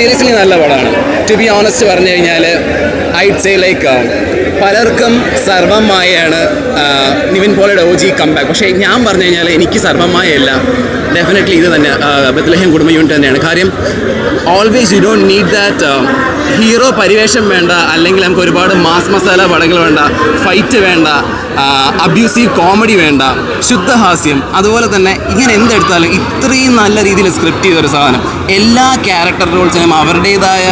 Seriously നല്ല പടമാണ്. To be honest പറഞ്ഞു കഴിഞ്ഞാൽ ഐഡ് സേ ലൈക്ക് പലർക്കും സർവമായാണ് നിവിൻ പോളിയുടെ OG കംബാക്ക്. പക്ഷേ ഞാൻ പറഞ്ഞു കഴിഞ്ഞാൽ എനിക്ക് സർവമായല്ല, ഡെഫിനറ്റ്ലി ഇത് തന്നെ ബത്ലഹേം കുടുംബ യൂണിറ്റ് തന്നെയാണ്. കാര്യം always you don't need that hero പരിവേഷം വേണ്ട, അല്ലെങ്കിൽ നമുക്ക് ഒരുപാട് മാസ് മസാല പടങ്ങൾ വേണ്ട, ഫൈറ്റ് വേണ്ട, അബ്യൂസീവ് കോമഡി വേണ്ട, ശുദ്ധഹാസ്യം. അതുപോലെ തന്നെ ഇങ്ങനെ എന്തെടുത്താലും ഇത്രയും നല്ല രീതിയിൽ സ്ക്രിപ്റ്റ് ചെയ്തൊരു സാധനം. എല്ലാ ക്യാരക്ടർ റോൾസിനും അവരുടേതായ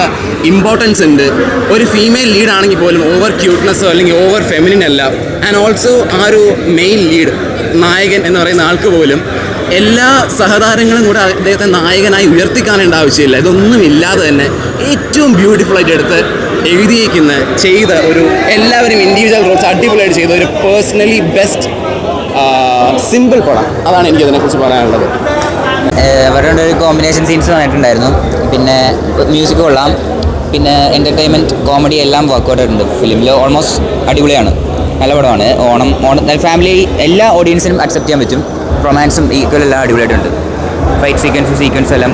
ഇമ്പോർട്ടൻസ് ഉണ്ട്. ഒരു ഫീമെയിൽ ലീഡ് ആണെങ്കിൽ പോലും ഓവർ ക്യൂട്ട്നെസ്സോ അല്ലെങ്കിൽ ഓവർ ഫെമിനിൻ അല്ല. ആൻഡ് ഓൾസോ ആ ഒരു മെയിൻ ലീഡ് നായകൻ എന്ന് പറയുന്ന ആൾക്ക് പോലും എല്ലാ സഹതാരങ്ങളും കൂടെ അദ്ദേഹത്തെ നായകനായി ഉയർത്തിക്കാണേണ്ട ആവശ്യമില്ല. ഇതൊന്നും ഇല്ലാതെ തന്നെ ഏറ്റവും ബ്യൂട്ടിഫുള്ളായിട്ട് എടുത്ത് എഴുതിയേക്കുന്ന ചെയ്ത ഒരു എല്ലാവരും ഇൻഡിവിജ്വൽ റോൾസ് അടിപൊളിയായിട്ട് ചെയ്ത ഒരു പേഴ്സണലി ബെസ്റ്റ് സിമ്പിൾ പടം. അതാണ് എനിക്ക് അതിനെക്കുറിച്ച് പറയാനുള്ളത്. അവരുടെ ഒരു കോമ്പിനേഷൻ സീൻസ് വന്നിട്ടുണ്ടായിരുന്നു. പിന്നെ മ്യൂസിക് കൊള്ളാം, പിന്നെ എൻ്റർടൈൻമെൻറ്റ് കോമഡി എല്ലാം വർക്കൗട്ട് ആയിട്ടുണ്ട് ഫിലിമിൽ. ഓൾമോസ്റ്റ് അടിപൊളിയാണ്, നല്ല പടമാണ്. ഓണം ഫാമിലി എല്ലാ ഓഡിയൻസിനും അക്സെപ്റ്റ് ചെയ്യാൻ പറ്റും. റൊമാൻസും ഈക്വൽ എല്ലാം അടിപൊളിയായിട്ടുണ്ട്. ഫൈറ്റ് സീക്വൻസ് എല്ലാം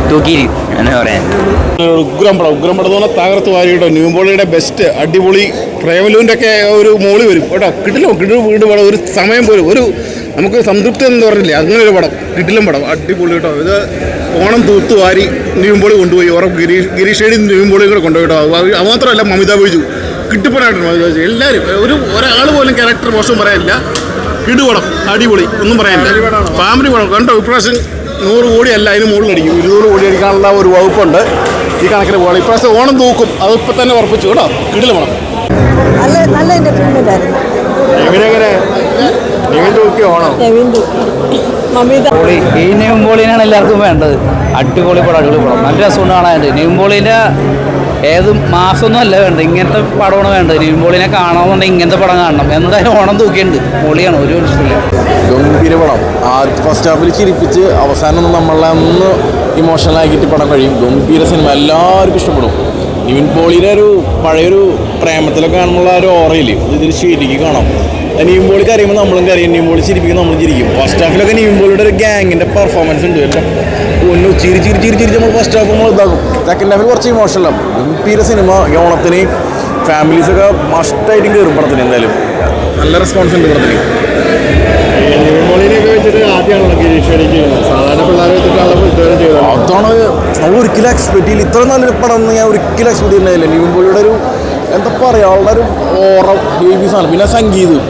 തൂക്കി എന്ന് പറയാൻ. ഉഗ്രം പടം എന്ന് പറഞ്ഞാൽ തകർത്ത് വാരിയിട്ടോ. നിവിൻ പോളിയുടെ ബെസ്റ്റ് അടിപൊളി. പ്രേമലുവിൻ്റെ ഒക്കെ ഒരു മോളി വരും കേട്ടോ. കിട്ടില്ല വീട് പടം ഒരു സമയം പോലും ഒരു നമുക്ക് സംതൃപ്തി എന്ന് പറഞ്ഞില്ലേ, അങ്ങനെ ഒരു പടം കിട്ടില്ല പടം അടിപൊളി കേട്ടോ. ഇത് ഓണം തൂത്ത് വാരി നിവിൻ പോളി കൊണ്ടുപോയി. ഓരോ ഗിരീഷ് ഷേഡി നിവിൻ പോളിയും കൂടെ കൊണ്ടുപോയി കേട്ടോ. അത് മാത്രമല്ല മമിത ബൈജു കിട്ടിപ്പനായിട്ടുണ്ട്. മമിത ബൈജു എല്ലാവരും ഒരാൾ പോലും ക്യാരക്ടർ മോശം പറയാനില്ല. കിടുപടം അടിപൊളി, ഒന്നും പറയാനില്ല. ഫാമിലി പടം കണ്ടോ. ഇപ്രാവശ്യം 100 കോടിയല്ല, അതിന് മുകളിലടിക്കും. 200 കോടി അടിക്കാനുള്ള ഒരു വകുപ്പുണ്ട് ഈ കണക്കിന് പോകണം. ഇപ്രാവശ്യം ഓണം തൂക്കും, അത് ഇപ്പം തന്നെ ഉറപ്പിച്ചു കേട്ടോ. കിടില പടം നല്ല എൻ്റർടൈൻമെൻ്റ്. ഈ നിവിൻ പോളിനാണ് എല്ലാവർക്കും വേണ്ടത്. അടിപൊളി പടം നല്ല രസമാണ് കാണാനുണ്ട്. നിവിൻ പോളിൻ്റെ ഏത് മാസമൊന്നും അല്ല വേണ്ടത്, ഇങ്ങനത്തെ പടമാണ് വേണ്ടത്. നിവിൻ പോളിനെ കാണണമെന്നുണ്ടെങ്കിൽ ഇങ്ങനത്തെ പടം കാണണം. എന്തായാലും ഓണം തൂക്കിയുണ്ട്, പൊളിയാണ്, ഒരു പ്രശ്നമില്ല. ഗംഭീര പടം. ഫസ്റ്റ് ഹാഫിൽ ചിരിപ്പിച്ച് അവസാനം നമ്മളെ ഒന്ന് ഇമോഷണൽ ആക്കിയിട്ട് പടം കഴിയും. ഗംഭീര സിനിമ, എല്ലാവർക്കും ഇഷ്ടപ്പെടും. നിവിൻ പോളിയുടെ ഒരു പഴയൊരു പ്രേമത്തിലൊക്കെ കാണുമ്പോൾ ഒരു ഓറയില്ലേ, ഇതിൽ ശരിക്കും കാണാം. നിവിൻ പോളി കരയുമ്പോൾ നമ്മളും കരയും, നിവിൻ പോളി ചിരിപ്പിക്കും, നമ്മളും ചിരിക്കും. ഫസ്റ്റ് ഹാഫിലൊക്കെ നിവിൻ പോളിയുടെ ഒരു ഗ്യാങ്ങിൻ്റെ പെർഫോമൻസ് ഉണ്ട്. ഒന്ന് ചിരിച്ച് നമ്മൾ ഫസ്റ്റ് ഹാഫ് നമ്മൾ ഇതാക്കും. സെക്കൻഡ് ഹാഫിൽ കുറച്ച് ഇമോഷണലാണ്. ഗംഭീര സിനിമ. ഈ ഓണത്തിന് ഫാമിലീസൊക്കെ മസ്റ്റായിട്ടും കയറും പടത്തിന്. എന്തായാലും നല്ല റെസ്പോൺസ് ഉണ്ട് പടത്തിന്. അതാണ് നമ്മൾ ഒരിക്കലും എക്സ്പെക്ട് ചെയ്യില്ല. ഇത്ര നല്ലൊരു പടം എന്ന് ഞാൻ ഒരിക്കലും എക്സ്പെക്ട് ചെയ്യുന്നില്ല. നിവിൻ പോളിയുടെ ഒരു എന്താ പറയുക, വളരെ ഒരു ഹെവി സാധനം. പിന്നെ സംഗീതം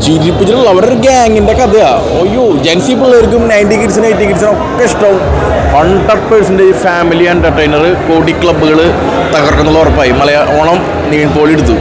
ചിരിപ്പിച്ചിട്ടുള്ള അവരുടെ ഒരു ഗ്യാങ്ങിൻ്റെ കഥയാണ്. അയ്യോ, ജെൻസി പിള്ളേർക്കും 90 കിഡ്സിനും 80 കിഡ്സിനും ഒക്കെ ഇഷ്ടവും. 100% ഫാമിലി എൻ്റർടൈനർ. കോടി ക്ലബ്ബുകൾ തകർക്കുന്നുള്ള ഉറപ്പായി. ഓണം നിവിൻ പോളി എടുത്തു.